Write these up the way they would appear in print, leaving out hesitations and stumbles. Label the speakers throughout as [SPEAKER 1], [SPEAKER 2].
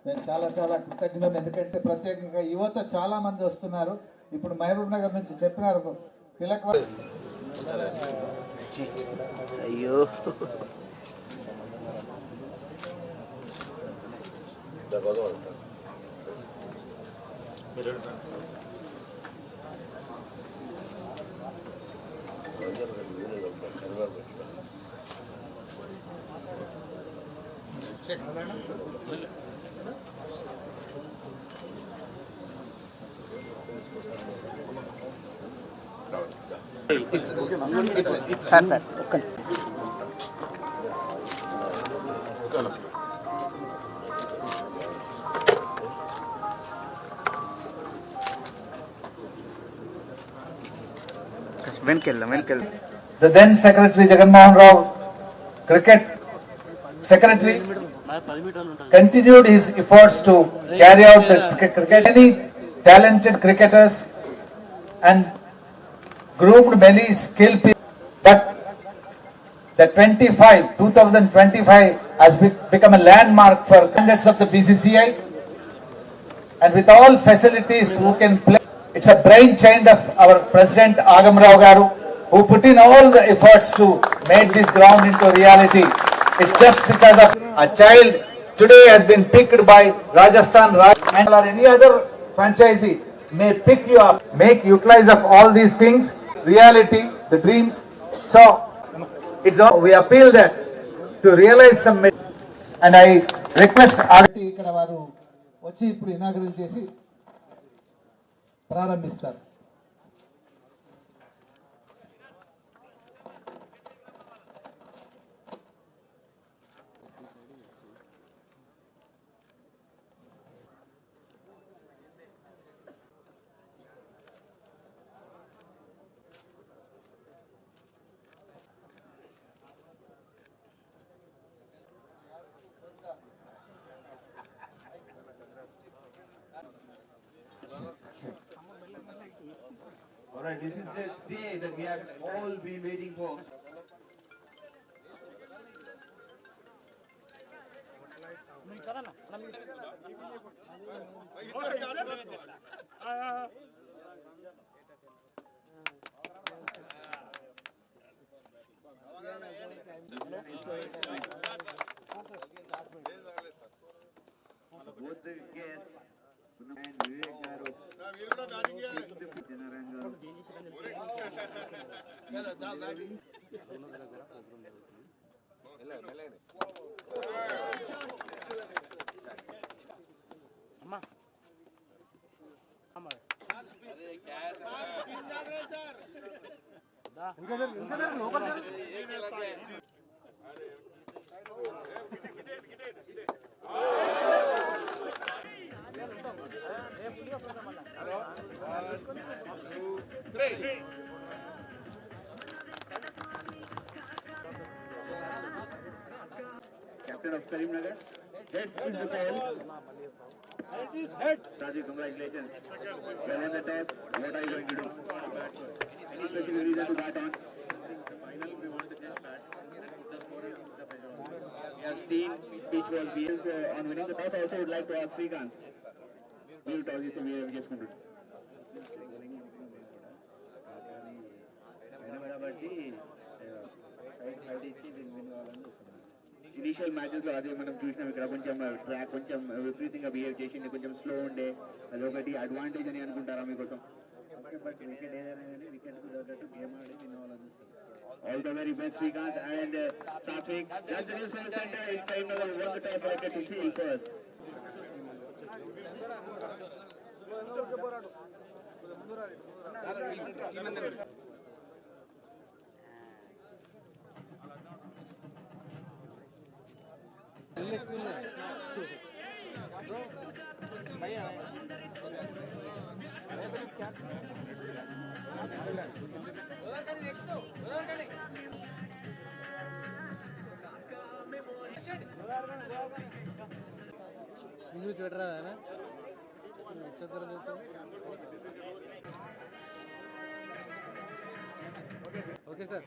[SPEAKER 1] మేము చాలా చాలా కృతజ్ఞులం. ఎందుకంటే ప్రత్యేకంగా యువత చాలా మంది వస్తున్నారు. ఇప్పుడు మహబూబ్ నగర్ నుంచి చెప్పినారు తిలక్
[SPEAKER 2] అయ్యో సార్ సార్ ఒక్క
[SPEAKER 1] The then Secretary Jagannath Rao, Cricket Secretary, continued his efforts to carry out the cricket. Many talented cricketers and groomed many skilled people. But the 2025 has become a landmark for candidates of the BCCI, and with all facilities who can play. It's a brainchild of our President Agam Rao Garu, who put in all the efforts to make this ground into reality. It's just because of a child today has been picked by Rajasthan or any other franchisee may pick you up, make utilize of all these things, reality, the dreams. So it's all, we appeal that to realize some, and I request ఇక్కడ వారు వచ్చి ఇప్పుడు inaugurate చేసి ప్రారంభిస్తారు.
[SPEAKER 3] Alright, this is the day that we have all been waiting for. Both the guests and Vivek Garu. Captain of Karimnagar, head is the tail. Rajiv, congratulations. Well on the top. What are you going to do? Any specific reason to bat on? Final, we want to just bat. We have seen pitch was BS on winning the toss. Also, would like to ask Srikanth. We will toss this and we have just going to do. Initial matches లో అదే మనం చూసినాం. ఇక్కడ కొంచెం track కొంచెం విపరీతంగా behave చేసింది, కొంచెం స్లో ఉండే, అదొకటి అడ్వాంటేజ్ అని అనుకుంటారా మీకోసం? All the very best Srikanth and Satwik. That's the news center. It's time now to work the top bracket to field first.
[SPEAKER 1] Okay sir.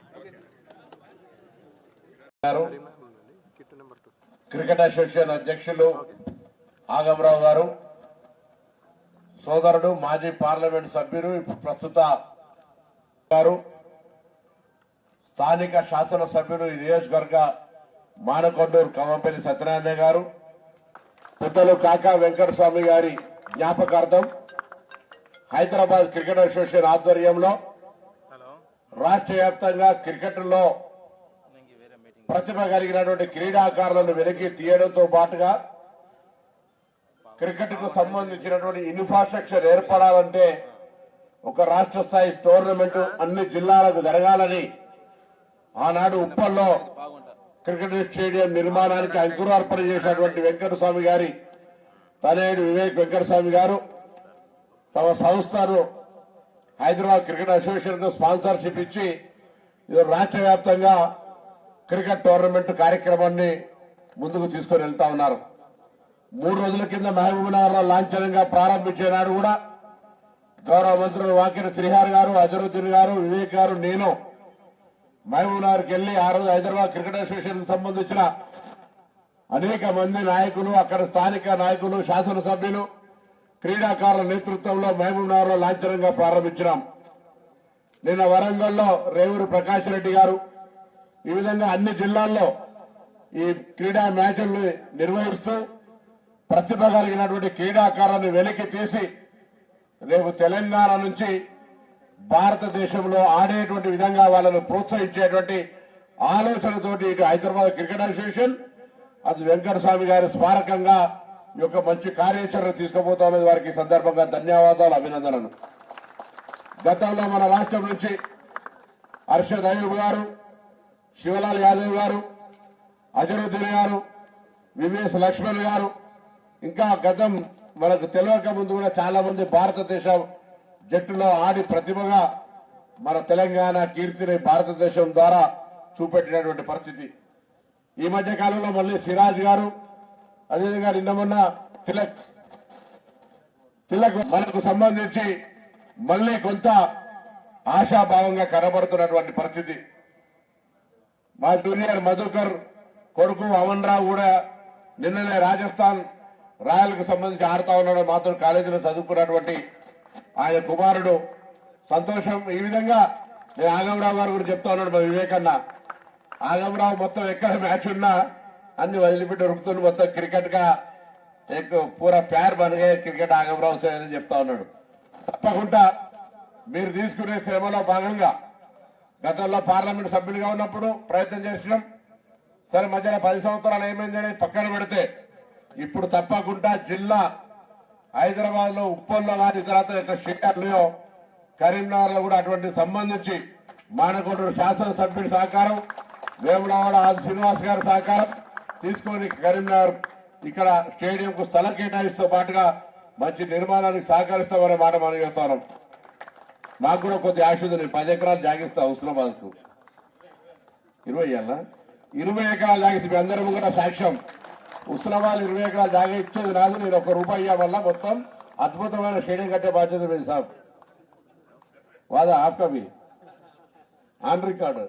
[SPEAKER 4] Cricket association అధ్యక్షులు ఆగమరావు గారు, సోదరుడు మాజీ పార్లమెంట్ సభ్యులు, ఇప్పుడు ప్రస్తుత గారు, స్థానిక శాసనసభ్యులు, ఈ నియోజకవర్గ మానకొండూరు కవంపల్లి సత్యనారాయణ గారు, పెద్దలు కాకా వెంకటస్వామి గారి జ్ఞాపకార్థం హైదరాబాద్ క్రికెట్ అసోసియేషన్ ఆధ్వర్యంలో రాష్ట్ర వ్యాప్తంగా క్రికెట్లో ప్రతిభ కలిగినటువంటి క్రీడాకారులను వెనక్కి తీయడంతో పాటుగా క్రికెట్ కు సంబంధించినటువంటి ఇన్ఫ్రాస్ట్రక్చర్ ఏర్పడాలంటే ఒక రాష్ట్ర స్థాయి టోర్నమెంట్ అన్ని జిల్లాలకు జరగాలని ఆనాడు ఉప్పల్లో క్రికెట్ స్టేడియం నిర్మాణానికి అంకురార్పణ చేసినటువంటి వెంకటస్వామి గారి తనయుడు వివేక్ వెంకటస్వామి గారు తమ సంస్థను హైదరాబాద్ క్రికెట్ అసోసియేషన్ కు స్పాన్సర్షిప్ ఇచ్చి ఇది రాష్ట్ర వ్యాప్తంగా క్రికెట్ టోర్నమెంట్ కార్యక్రమాన్ని ముందుకు తీసుకొని వెళ్తా ఉన్నారు. 3 రోజుల కింద మహబూబ్నగర్ లో లాంఛనంగా ప్రారంభించే నాడు కూడా గౌరవ మంత్రులు వాకిటి శ్రీహరి గారు, అజరుద్దీన్ గారు, వివేక్ గారు, నేను మహబూబ్నగర్కి వెళ్లి ఆ రోజు హైదరాబాద్ క్రికెట్ అసోసియేషన్ కు సంబంధించిన అనేక మంది నాయకులు, అక్కడ స్థానిక నాయకులు, శాసనసభ్యులు, క్రీడాకారుల నేతృత్వంలో మహబూబ్నగర్ లో లాంఛనంగా ప్రారంభించినాం. నిన్న వరంగల్లో రేవూరి ప్రకాష్ రెడ్డి గారు ఈ విధంగా అన్ని జిల్లాల్లో ఈ క్రీడా మ్యాచ్లను నిర్వహిస్తూ ప్రతిభ కలిగినటువంటి క్రీడాకారులను వెలికి తీసి రేపు తెలంగాణ నుంచి భారతదేశంలో ఆడేటువంటి విధంగా వాళ్ళను ప్రోత్సహించేటువంటి ఆలోచనతోటి ఇటు హైదరాబాద్ క్రికెట్ అసోసియేషన్ అది వెంకటస్వామి గారి స్మారకంగా ఈ యొక్క మంచి కార్యాచరణ తీసుకుపోతామని వారికి ఈ సందర్భంగా ధన్యవాదాలు, అభినందనలు. గతంలో మన రాష్ట్రం నుంచి అర్షద్ అయూబ్ గారు, శివలాల్ యాదవ్ గారు, అజరుద్దీన్ గారు, వివిఎస్ లక్ష్మణ్ గారు, ఇంకా గతం మనకు తెలియక ముందు కూడా చాలా మంది భారతదేశ జట్టులో ఆడి ప్రతిభగా మన తెలంగాణ కీర్తిని భారతదేశం ద్వారా చూపెట్టినటువంటి పరిస్థితి. ఈ మధ్య కాలంలో మళ్ళీ సిరాజ్ గారు, అదేవిధంగా నిన్న మొన్న తిలక్ మనకు సంబంధించి మళ్ళీ కొంత ఆశాభావంగా కనబడుతున్నటువంటి పరిస్థితి. మా జూనియర్ మధుకర్ కొడుకు అమన్ రావు కూడా నిన్ననే రాజస్థాన్ రాయల్ కు సంబంధించి ఆడుతా ఉన్నాడు. మాతో కాలేజీలో చదువుకున్నటువంటి ఆయన కుమారుడు సంతోషం. ఈ విధంగా నేను ఆగమరావు గారి గురించి చెప్తా ఉన్నాడు. మా వివేకన్న ఆగమరావు మొత్తం ఎక్కడ మ్యాచ్ ఉన్నా అన్ని వదిలిపెట్టి ఉరుకుతుంది, మొత్తం క్రికెట్ గా పూరా ప్యార్ బనగే క్రికెట్ ఆగమరావు సే అని చెప్తా ఉన్నాడు. తప్పకుండా మీరు తీసుకునే శ్రమలో భాగంగా గతంలో పార్లమెంట్ సభ్యులుగా ఉన్నప్పుడు ప్రయత్నం చేసినాం. సరే మధ్యలో 10 సంవత్సరాలు ఏమైంది అనేది పక్కన పెడితే ఇప్పుడు తప్పకుండా జిల్లా హైదరాబాద్ లో ఉప్పల్లో కానీ ఇతరత్ర ఎట్లా స్టేడియాలు కరీంనగర్ లో కూడా అటువంటి సంబంధించి మానకొండూరు శాసనసభ్యుడి సహకారం, వేములవాడ ఆది శ్రీనివాస్ గారి సహకారం తీసుకొని కరీంనగర్ ఇక్కడ స్టేడియం కు స్థలం కేటాయిస్తూ పాటుగా మంచి నిర్మాణానికి సహకరిస్తామనే మాట మనం చేస్తాం. నాకు కూడా కొద్ది ఆశ ఉంది. నేను 10 ఎకరాలు జాగిస్తా హుస్నాబాద్ కు. 20 ఎకరాలు జాగిస్తే మీ అందరం కూడా సాక్ష్యం. హుస్నాబాద్ 20 ఎకరాలు జాగా ఇచ్చేది రాదు. నేను ₹1 వల్ల మొత్తం అద్భుతమైన స్టేడియం కట్టే బాధ్యత మీద సాబ్ వాదా ఆప్కా भी ఆన్ రికార్డ్.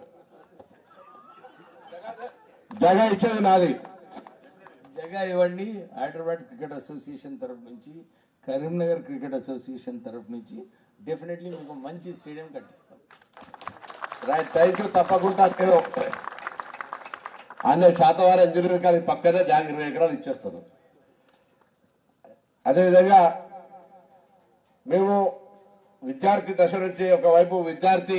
[SPEAKER 4] జగ ఇచ్చేది నాది.
[SPEAKER 5] జగ ఇవ్వండి. హైదరాబాద్ క్రికెట్ అసోసియేషన్ తరఫు నుంచి, కరీంనగర్ క్రికెట్ అసోసియేషన్ తరఫు నుంచి డెఫినెట్లీ మీకు మంచి స్టేడియం కట్టిస్తాం.
[SPEAKER 4] Right, thank you. తప్పకుండా నేను అన్ని శాతవారి ఇంజనీరింగ్ కాలేజ్ పక్కనే 20 ఎకరాలు ఇచ్చేస్తాను. అదేవిధంగా మేము విద్యార్థి దశ నుంచి ఒకవైపు విద్యార్థి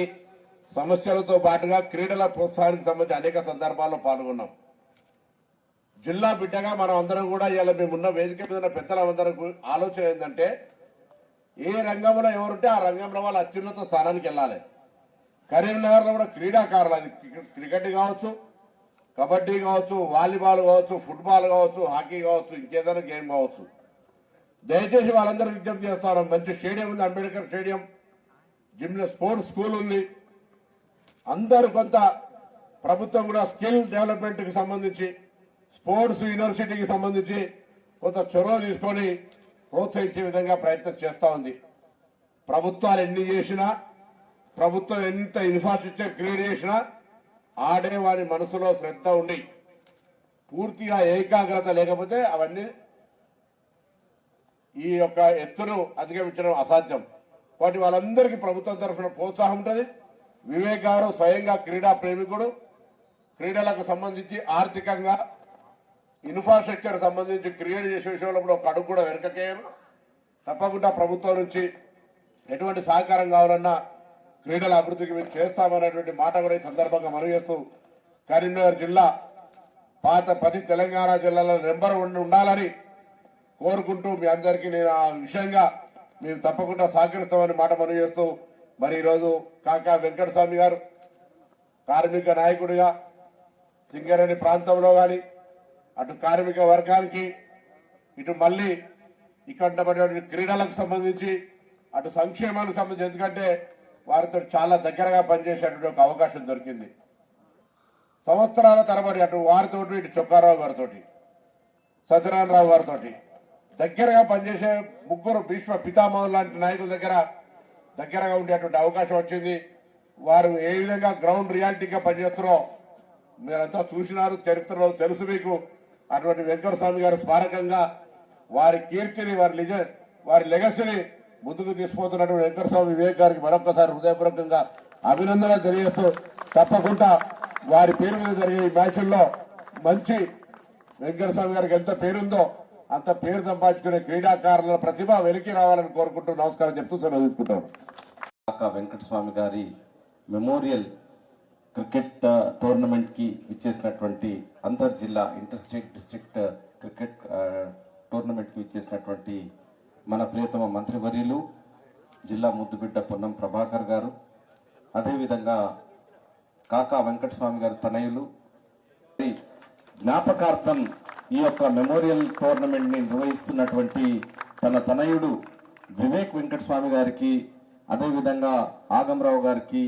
[SPEAKER 4] సమస్యలతో పాటుగా క్రీడల ప్రోత్సాహానికి సంబంధించి అనేక సందర్భాల్లో పాల్గొన్నాం. జిల్లా బిడ్డగా మనం అందరం కూడా ఇలా మేమున్న వేదిక మీద ఉన్న పెద్దలందరం ఆలోచన ఏంటంటే ఏ రంగంలో ఎవరుంటే ఆ రంగంలో వాళ్ళు అత్యున్నత స్థానానికి వెళ్ళాలి. కరీంనగర్లో కూడా క్రీడాకారులు, అది క్రికెట్ కావచ్చు, కబడ్డీ కావచ్చు, వాలీబాల్ కావచ్చు, ఫుట్బాల్ కావచ్చు, హాకీ కావచ్చు, ఇంకేదైనా గేమ్ కావచ్చు, దయచేసి వాళ్ళందరికీ విజ్ఞప్తి చేస్తారు. మంచి స్టేడియం ఉంది, అంబేద్కర్ స్టేడియం, స్పోర్ట్స్ స్కూల్ ఉంది. అందరూ కొంత ప్రభుత్వం కూడా స్కిల్ డెవలప్మెంట్కి సంబంధించి, స్పోర్ట్స్ యూనివర్సిటీకి సంబంధించి కొంత చొరవ తీసుకొని ప్రోత్సహించే విధంగా ప్రయత్నం చేస్తూ ఉంది. ప్రభుత్వాలు ఎన్ని చేసినా, ప్రభుత్వం ఎంత ఇన్ఫ్రాస్ట్రక్చర్ క్రియేట్ చేసినా ఆడే వారి మనసులో శ్రద్ధ ఉండి పూర్తిగా ఏకాగ్రత లేకపోతే అవన్నీ ఈ యొక్క ఎత్తును అధిగమించడం అసాధ్యం. కాబట్టి వాళ్ళందరికీ ప్రభుత్వం తరఫున ప్రోత్సాహం ఉంటుంది. వివేక్ గారు స్వయంగా క్రీడా ప్రేమికుడు. క్రీడలకు సంబంధించి ఆర్థికంగా ఇన్ఫ్రాస్ట్రక్చర్ సంబంధించి క్రియేట్ చేసే విషయంలో కూడా ఒక అడుగు కూడా వెనకకేయరు. తప్పకుండా ప్రభుత్వం నుంచి ఎటువంటి సహకారం కావాలన్నా క్రీడల అభివృద్ధికి మేము చేస్తామనేటువంటి మాట కూడా ఈ సందర్భంగా మనవి చేస్తూ, కరీంనగర్ జిల్లా పాత 10 తెలంగాణ జిల్లాలో నెంబర్ 1 ఉండాలని కోరుకుంటూ మీ అందరికీ నేను ఆ విషయంగా మేము తప్పకుండా సహకరిస్తామని మాట మనవి చేస్తూ, మరి ఈరోజు కాకా వెంకటస్వామి గారు కార్మిక నాయకుడిగా సింగరేణి ప్రాంతంలో కానీ అటు కార్మిక వర్గానికి ఇటు మళ్ళీ ఇక్కడ క్రీడలకు సంబంధించి అటు సంక్షేమానికి సంబంధించి, ఎందుకంటే వారితో చాలా దగ్గరగా పనిచేసేటువంటి ఒక అవకాశం దొరికింది. సంవత్సరాల తరబడి అటు వారితో ఇటు చొక్కారావు గారితో సత్యనారాయణరావు గారితో దగ్గరగా పనిచేసే ముగ్గురు భీష్మ పితామహులు లాంటి నాయకుల దగ్గరగా ఉండేటువంటి అవకాశం వచ్చింది. వారు ఏ విధంగా గ్రౌండ్ రియాలిటీగా పనిచేస్తారో మీరంతా చూసినారు, చరిత్రలో తెలుసు మీకు. అటువంటి వెంకటస్వామి గారి స్మారకంగా వారి కీర్తిని వారి లెగసీని ముందుకు తీసుకుపోతున్నటువంటి వెంకటస్వామి వివేక్ గారికి మరొకసారి హృదయపూర్వకంగా అభినందనలు తెలియజేస్తూ, తప్పకుండా వారి పేరు మీద జరిగే ఈ మ్యాచ్ల్లో మంచి వెంకటస్వామి గారికి ఎంత పేరుందో అంత పేరు సంపాదించుకునే క్రీడాకారుల ప్రతిభ వెలికి రావాలని కోరుకుంటూ నమస్కారం చెప్తూ సెలవు తీసుకుంటాను.
[SPEAKER 6] కాకా వెంకటస్వామి గారి మెమోరియల్ క్రికెట్ టోర్నమెంట్కి ఇచ్చేసినటువంటి అంతర్ జిల్లా ఇంటర్ స్టేట్ డిస్ట్రిక్ట్ క్రికెట్ టోర్నమెంట్కి ఇచ్చేసినటువంటి మన ప్రియతమ మంత్రివర్యులు జిల్లా ముద్దుబిడ్డ పొన్నం ప్రభాకర్ గారు, అదేవిధంగా కాకా వెంకటస్వామి గారి తనయులు, జ్ఞాపకార్థం ఈ యొక్క మెమోరియల్ టోర్నమెంట్ని నిర్వహిస్తున్నటువంటి తన తనయుడు వివేక్ వెంకటస్వామి గారికి, అదేవిధంగా ఆగమరావు గారికి,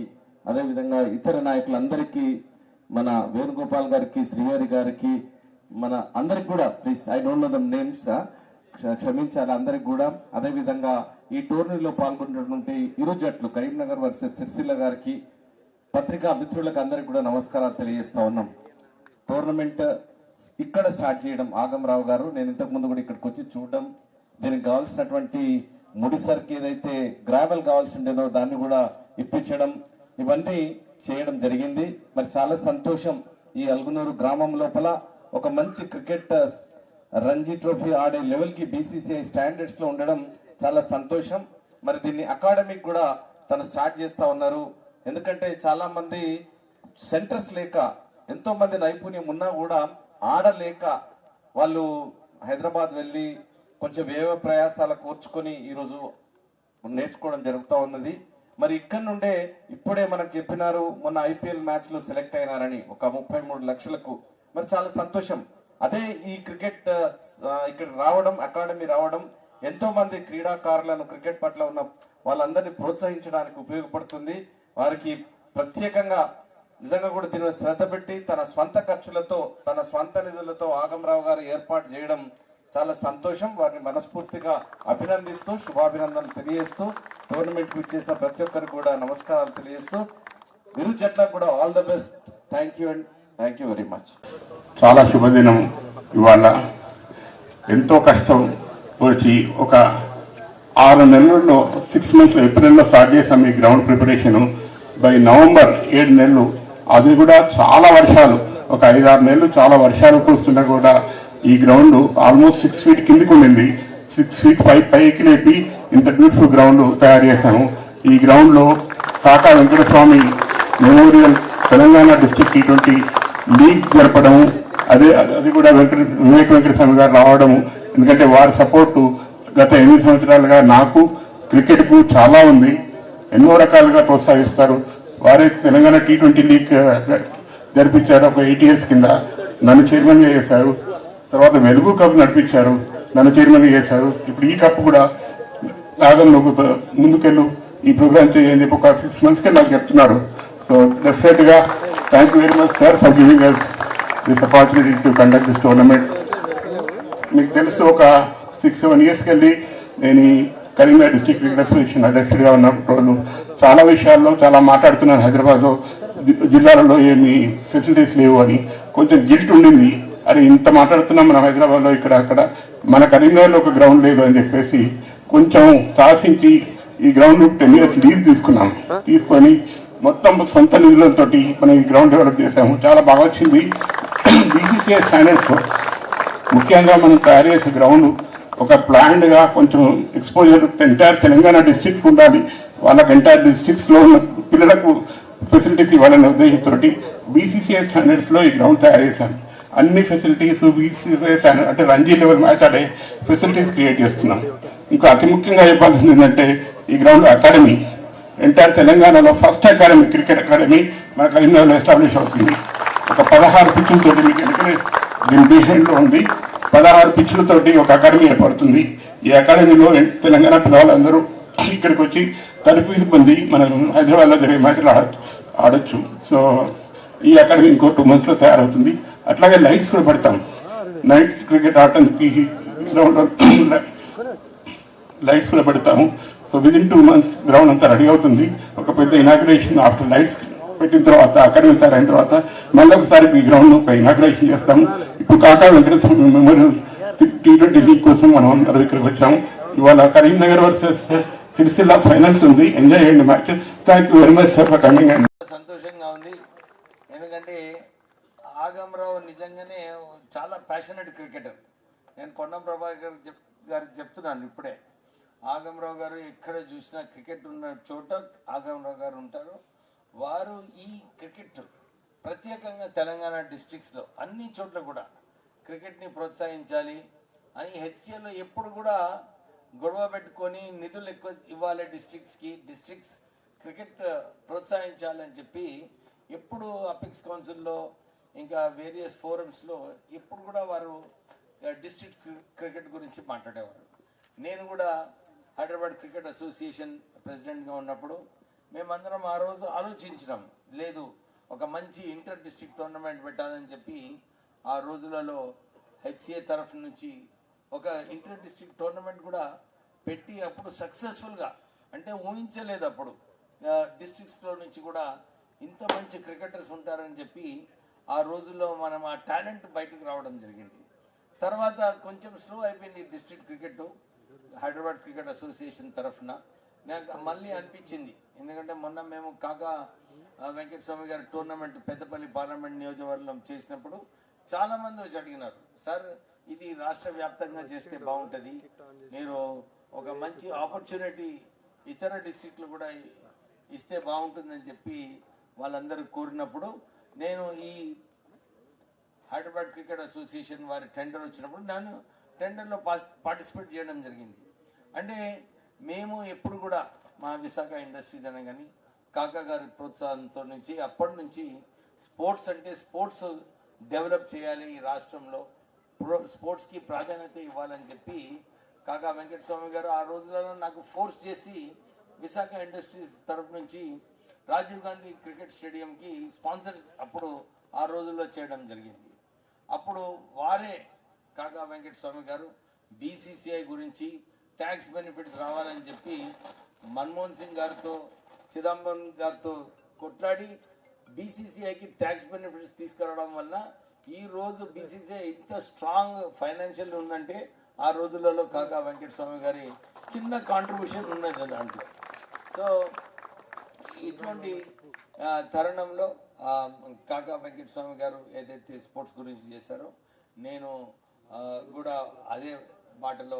[SPEAKER 6] అదేవిధంగా ఇతర నాయకులందరికీ, మన వేణుగోపాల్ గారికి, శ్రీహరి గారికి, మన అందరికి కూడా please I don't know the names, క్షమించాలి అందరికి కూడా. అదేవిధంగా ఈ టోర్నీలో పాల్గొన్నటువంటి ఇరు జట్లు కరీంనగర్ వర్సెస్ సిరిసిల్ల గారికి, పత్రికా మిత్రులకు అందరికి కూడా నమస్కారాలు తెలియజేస్తా ఉన్నాం. టోర్నమెంట్ ఇక్కడ స్టార్ట్ చేయడం ఆగమరావు గారు, నేను ఇంతకుముందు కూడా ఇక్కడికి వచ్చి చూడడం, దీనికి కావాల్సినటువంటి ముడిసరికి ఏదైతే గ్రావెల్ కావాల్సి ఉండేదో దాన్ని కూడా ఇప్పించడం, ఇవన్నీ చేయడం జరిగింది. మరి చాలా సంతోషం. ఈ అల్గునూరు గ్రామం లోపల ఒక మంచి క్రికెట్ రంజీ ట్రోఫీ ఆడే లెవెల్కి బీసీసీఐ స్టాండర్డ్స్లో ఉండడం చాలా సంతోషం. మరి దీన్ని అకాడమిక్ కూడా తను స్టార్ట్ చేస్తూ ఉన్నారు. ఎందుకంటే చాలామంది సెంటర్స్ లేక, ఎంతోమంది నైపుణ్యం ఉన్నా కూడా ఆడలేక వాళ్ళు హైదరాబాద్ వెళ్ళి కొంచెం వ్యయ ప్రయాసాల కూర్చుకొని ఈరోజు నేర్చుకోవడం జరుగుతూ ఉన్నది. మరి ఇక్కడ నుండే ఇప్పుడే మనకు చెప్పినారు, మొన్న ఐపీఎల్ మ్యాచ్లో సెలెక్ట్ అయినారని ఒక 33 లక్షలకు. మరి చాలా సంతోషం. అదే ఈ క్రికెట్ ఇక్కడ రావడం, అకాడమీ రావడం ఎంతో మంది క్రీడాకారులను, క్రికెట్ పట్ల ఉన్న వాళ్ళందరినీ ప్రోత్సహించడానికి ఉపయోగపడుతుంది. వారికి ప్రత్యేకంగా నిజంగా కూడా దీని శ్రద్ధ పెట్టి తన స్వంత ఖర్చులతో, తన స్వంత నిధులతో ఆగమరావు గారు ఏర్పాటు చేయడం చాలా సంతోషం. వారిని మనస్ఫూర్తిగా అభినందిస్తూ, శుభాభినందనలు తెలియజేస్తూ, టోర్నమెంట్కి ఇచ్చేసిన ప్రతి ఒక్కరికి కూడా నమస్కారాలు తెలియజేస్తూ, ఇరు జట్లకు కూడా all the best. Thank you and thank you very much.
[SPEAKER 7] చాలా శుభదినం ఇవాళ. ఎంతో కష్టం వచ్చి ఒక 6 నెలల్లో 6 మంత్స్లో ఏప్రిల్లో స్టార్ట్ చేసాం ఈ గ్రౌండ్ ప్రిపరేషను. బై నవంబర్ 7 నెలలు, అది కూడా చాలా వర్షాలు, ఒక 5-6 నెలలు చాలా వర్షాలు కురుస్తున్నా కూడా ఈ గ్రౌండ్ ఆల్మోస్ట్ 6 ఫీట్ కిందికి ఉండింది. 6 ఫీట్ పైకి లేపి ఇంత బ్యూటిఫుల్ గ్రౌండ్ తయారు చేశాము. ఈ గ్రౌండ్లో Kaka Venkataswamy memorial Telangana district T20 league జరపడము, అది కూడా వివేక్ వెంకటస్వామి గారు రావడము. ఎందుకంటే వారి సపోర్టు గత 8 సంవత్సరాలుగా నాకు క్రికెట్కు చాలా ఉంది. ఎన్నో రకాలుగా ప్రోత్సహిస్తారు. వారే తెలంగాణ T20 లీగ్ జరిపించారు ఒక 8 years కింద. నన్ను చైర్మన్గా చేశారు. తర్వాత వెలుగు కప్ నడిపించారు, నన్ను చైర్మన్గా చేశారు. ఇప్పుడు ఈ కప్ కూడా నాగం నువ్వు ముందుకెళ్ళు, ఈ ప్రోగ్రామ్ చేయని చెప్పి ఒక 6 monthsకే నాకు చెప్తున్నారు. సో డెఫినెట్గా thank you very much sir for giving us this opportunity to conduct this tournament. మీకు తెలుసు, ఒక 6-7 yearsకి వెళ్ళి నేను ఈ కరీంనగర్ డిస్ట్రిక్ట్ క్రికెట్ అసోసియేషన్ అధ్యక్షుడిగా ఉన్నప్పుడు చాలా విషయాల్లో చాలా మాట్లాడుతున్నాను. హైదరాబాద్లో జిల్లాలలో ఏమి ఫెసిలిటీస్ లేవు అని కొంచెం గిల్ట్ ఉండింది. అరే ఇంత మాట్లాడుతున్నాం మనం హైదరాబాద్లో, ఇక్కడ అక్కడ మన కరీంనగర్లో ఒక గ్రౌండ్ లేదు అని చెప్పేసి కొంచెం సాహసించి ఈ గ్రౌండ్ 10 years లీజ్ తీసుకున్నాం. తీసుకొని మొత్తం సొంత నిధులతోటి మనం ఈ గ్రౌండ్ డెవలప్ చేసాము. చాలా బాగా వచ్చింది. బీసీసీఐ స్టాండర్డ్స్ ముఖ్యంగా మనం తయారు చేసే గ్రౌండ్ ఒక ప్లాన్డ్గా కొంచెం ఎక్స్పోజర్ ఎంటైర్ తెలంగాణ డిస్ట్రిక్ట్స్ ఉండాలి, వాళ్ళకి ఎంటైర్ డిస్ట్రిక్ట్స్లో ఉన్న పిల్లలకు ఫెసిలిటీస్ ఇవ్వాలనే ఉద్దేశంతో బీసీసీఐ స్టాండర్డ్స్లో ఈ గ్రౌండ్ తయారు చేశాను. అన్ని ఫెసిలిటీస్ బీసీసీఐ స్టాండర్డ్ అంటే రంజీ లెవెల్ మ్యాచ్ ఆడే ఫెసిలిటీస్ క్రియేట్ చేస్తున్నాం. ఇంకా అతి ముఖ్యంగా చెప్పాల్సింది ఏంటంటే ఈ గ్రౌండ్ అకాడమీ ఎంటైర్ తెలంగాణలో ఫస్ట్ అకాడమీ, క్రికెట్ అకాడమీ మన కరీంనగర్లో ఎస్టాబ్లిష్ అవుతుంది. ఒక 16 పిచ్చులతోటి మీకు ఎందుకంటే దీని బిహైండ్లో ఉంది. 16 పిచ్చులతోటి ఒక అకాడమీ ఏర్పడుతుంది. ఈ అకాడమీలో తెలంగాణ పిల్లవాళ్ళందరూ ఇక్కడికి వచ్చి తరఫీ పొంది మనం హైదరాబాద్లో జరిగే మ్యాచ్లు ఆడొచ్చు. సో ఈ అకాడమీ ఇంకో 2 monthsలో తయారవుతుంది. అట్లాగే లైట్స్ కూడా పెడతాం. నైట్ క్రికెట్ ఆడటానికి గ్రౌండ్ లైట్స్ కూడా పెడతాము. సో విదిన్ 2 months గ్రౌండ్ అంతా రెడీ అవుతుంది. ఒక పెద్ద ఇనాగ్రేషన్ ఆఫ్టర్ లైట్స్ పెట్టిన తర్వాత అకాడమీ తయారైన తర్వాత మళ్ళీ ఒకసారి ఈ గ్రౌండ్ ఒక ఇనాగ్రేషన్ చేస్తాము. ఇప్పుడు కాకా వెంకటేశ్వర మెమోరియల్ T20 లీగ్ కోసం మనం అందరూ ఇక్కడికి వచ్చాము. ఇవాళ కరీంనగర్ వర్సెస్ సిరిసిల్ల ఫైనల్స్ ఉంది. ఎంజాయ్ చేయండి match. Thank you very much sir for coming. And
[SPEAKER 5] సంతోషంగా ఉంది, ఎందుకంటే ఆగమరావు నిజంగానే చాలా ప్యాషనెట్ క్రికెటర్. నేను పొన్నం ప్రభాకర్ గారికి చెప్తున్నాను ఇప్పుడే, ఆగమరావు గారు ఎక్కడ చూసినా క్రికెట్ ఉన్న చోట ఆగమరావు గారు ఉంటారు. వారు ఈ క్రికెట్ ప్రత్యేకంగా తెలంగాణ డిస్ట్రిక్ట్స్లో అన్ని చోట్ల కూడా క్రికెట్ని ప్రోత్సహించాలి అని హెచ్సిఎల్లో ఎప్పుడు కూడా గొడవ పెట్టుకొని నిధులు ఎక్కువ ఇవ్వాలి డిస్ట్రిక్ట్స్ క్రికెట్ ప్రోత్సహించాలని చెప్పి ఎప్పుడు అపెక్స్ కౌన్సిల్లో ఇంకా వేరియస్ ఫోరమ్స్లో ఎప్పుడు కూడా వారు డిస్ట్రిక్ట్ క్రికెట్ గురించి మాట్లాడేవారు. నేను కూడా హైదరాబాద్ క్రికెట్ అసోసియేషన్ ప్రెసిడెంట్గా ఉన్నప్పుడు మేమందరం ఆ రోజు ఆలోచించినాం, లేదు ఒక మంచి ఇంటర్ డిస్ట్రిక్ట్ టోర్నమెంట్ పెట్టాలని చెప్పి ఆ రోజులలో హెచ్సిఏ తరఫు నుంచి ఒక ఇంటర్ డిస్ట్రిక్ట్ టోర్నమెంట్ కూడా పెట్టి అప్పుడు సక్సెస్ఫుల్గా, అంటే ఊహించలేదు అప్పుడు డిస్ట్రిక్ట్స్లో నుంచి కూడా ఇంత మంచి క్రికెటర్స్ ఉంటారని చెప్పి ఆ రోజుల్లో మనం ఆ టాలెంట్ బయటకు రావడం జరిగింది. తర్వాత కొంచెం స్లో అయిపోయింది district cricket Hyderabad cricket association తరఫున. నాకు మళ్ళీ అనిపించింది, ఎందుకంటే మొన్న మేము కాకా వెంకటస్వామి గారి టోర్నమెంట్ పెద్దపల్లి పార్లమెంట్ నియోజకవర్గం చేసినప్పుడు చాలామంది వచ్చి అడిగినారు, సార్ ఇది రాష్ట్ర వ్యాప్తంగా చేస్తే బాగుంటుంది, మీరు ఒక మంచి ఆపర్చునిటీ ఇతర డిస్ట్రిక్ట్లు కూడా ఇస్తే బాగుంటుందని చెప్పి వాళ్ళందరూ కోరినప్పుడు నేను ఈ హైదరాబాద్ క్రికెట్ అసోసియేషన్ వారి టెండర్ వచ్చినప్పుడు నేను టెండర్లో పార్టిసిపేట్ చేయడం జరిగింది. అంటే మేము ఎప్పుడు కూడా మా విశాఖ ఇండస్ట్రీస్ అనే కానీ కాకా గారి ప్రోత్సాహంతో నుంచి అప్పటి నుంచి స్పోర్ట్స్ అంటే స్పోర్ట్స్ డెవలప్ చేయాలి ఈ రాష్ట్రంలో, స్పోర్ట్స్కి ప్రాధాన్యత ఇవ్వాలని చెప్పి కాకా వెంకటస్వామి గారు ఆ రోజులలో నాకు ఫోర్స్ చేసి విశాఖ ఇండస్ట్రీస్ తరఫు నుంచి రాజీవ్ గాంధీ క్రికెట్ స్టేడియంకి స్పాన్సర్ అప్పుడు ఆ రోజుల్లో చేయడం జరిగింది. అప్పుడు వారే కాకా వెంకటస్వామి గారు బీసీసీఐ గురించి ట్యాక్స్ బెనిఫిట్స్ రావాలని చెప్పి మన్మోహన్ సింగ్ గారితో చిదంబరం గారితో కొట్లాడి బీసీసీఐకి ట్యాక్స్ బెనిఫిట్స్ తీసుకురావడం వల్ల ఈరోజు బీసీసీఐ ఇంత స్ట్రాంగ్ ఫైనాన్షియల్ ఉందంటే ఆ రోజులలో కాకా వెంకటస్వామి గారి చిన్న కాంట్రిబ్యూషన్ ఉన్నది దాంట్లో. సో ఇటువంటి తరుణంలో కాకా వెంకటస్వామి గారు ఏదైతే స్పోర్ట్స్ గురించి చేశారో నేను కూడా అదే బాటలో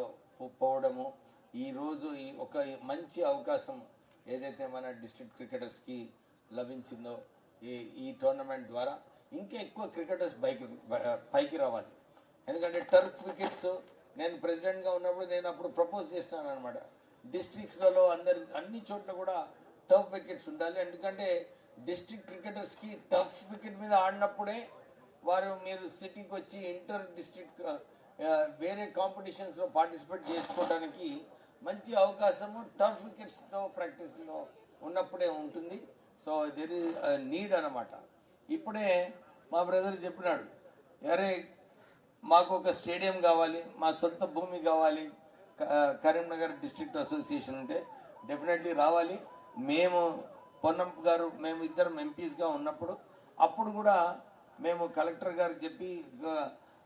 [SPEAKER 5] పోవడము, ఈరోజు ఈ ఒక మంచి అవకాశం ఏదైతే మన డిస్ట్రిక్ట్ క్రికెటర్స్కి లభించిందో ఈ టోర్నమెంట్ ద్వారా ఇంకా ఎక్కువ క్రికెటర్స్ పైకి రావాలి. ఎందుకంటే టర్ఫ్ వికెట్స్ నేను ప్రెసిడెంట్గా ఉన్నప్పుడు నేను అప్పుడు ప్రపోజ్ చేస్తున్నాను అనమాట, డిస్ట్రిక్ట్స్లలో అన్ని చోట్ల కూడా టఫ్ వికెట్స్ ఉండాలి. ఎందుకంటే డిస్ట్రిక్ట్ క్రికెటర్స్కి టఫ్ వికెట్ మీద ఆడినప్పుడే వారు మీరు సిటీకి వచ్చి ఇంటర్ డిస్ట్రిక్ట్ వేరే కాంపిటీషన్స్లో పార్టిసిపేట్ చేసుకోవడానికి మంచి అవకాశము టఫ్ వికెట్స్లో ప్రాక్టీస్లో ఉన్నప్పుడే ఉంటుంది. సో దెర్ ఈజ్ నీడ్ అన్నమాట. ఇప్పుడే మా బ్రదర్ చెప్పినాడు, అరే మాకు ఒక స్టేడియం కావాలి, మా సొంత భూమి కావాలి, కరీంనగర్ డిస్ట్రిక్ట్ అసోసియేషన్ ఉంటే డెఫినెట్లీ రావాలి. మేము పొన్నం గారు మేము ఇద్దరం ఎంపీస్గా ఉన్నప్పుడు అప్పుడు కూడా మేము కలెక్టర్ గారికి చెప్పి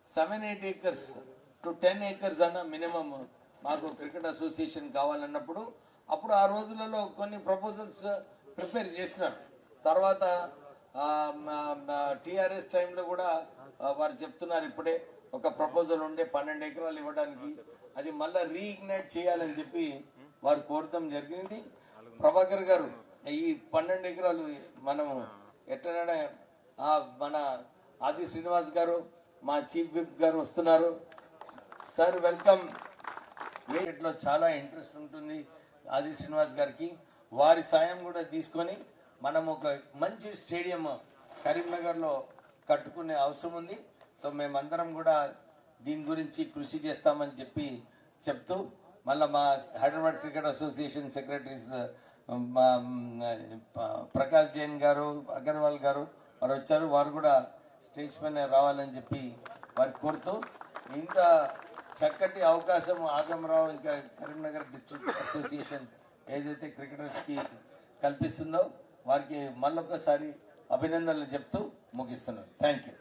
[SPEAKER 5] 7-8 acres టు 10 acres అన్న మినిమం మాకు క్రికెట్ అసోసియేషన్ కావాలన్నప్పుడు అప్పుడు ఆ రోజులలో కొన్ని ప్రపోజల్స్ ప్రిపేర్ చేసినారు. తర్వాత టీఆర్ఎస్ టైంలో కూడా వారు చెప్తున్నారు ఇప్పుడే ఒక ప్రపోజల్ ఉండే 12 ఎకరాలు ఇవ్వడానికి, అది మళ్ళీ రీఇగ్నైట్ చేయాలని చెప్పి వారు కోరడం జరిగింది. ప్రభాకర్ గారు ఈ 12 ఎకరాలు మనము ఎట్లనే మన ఆది శ్రీనివాస్ గారు మా చీఫ్ విప్ గారు వస్తున్నారు. Sir welcome. వీటిలో చాలా ఇంట్రెస్ట్ ఉంటుంది ఆది శ్రీనివాస్ గారికి. వారి సాయం కూడా తీసుకొని మనం ఒక మంచి స్టేడియం కరీంనగర్లో కట్టుకునే అవసరం ఉంది. సో మేమందరం కూడా దీని గురించి కృషి చేస్తామని చెప్తూ మళ్ళీ మా Hyderabad cricket association secretaries Prakash Jain గారు, అగర్వాల్ గారు వారు వచ్చారు. వారు కూడా స్టేజ్ పైన రావాలని చెప్పి వారికి కోరుతూ, ఇంత చక్కటి అవకాశం ఆగమరావు ఇంకా కరీంనగర్ డిస్ట్రిక్ట్ అసోసియేషన్ ఏదైతే క్రికెటర్స్కి కల్పిస్తుందో వారికి మళ్ళొకసారి అభినందనలు చెప్తూ ముగిస్తున్నాను. Thank you.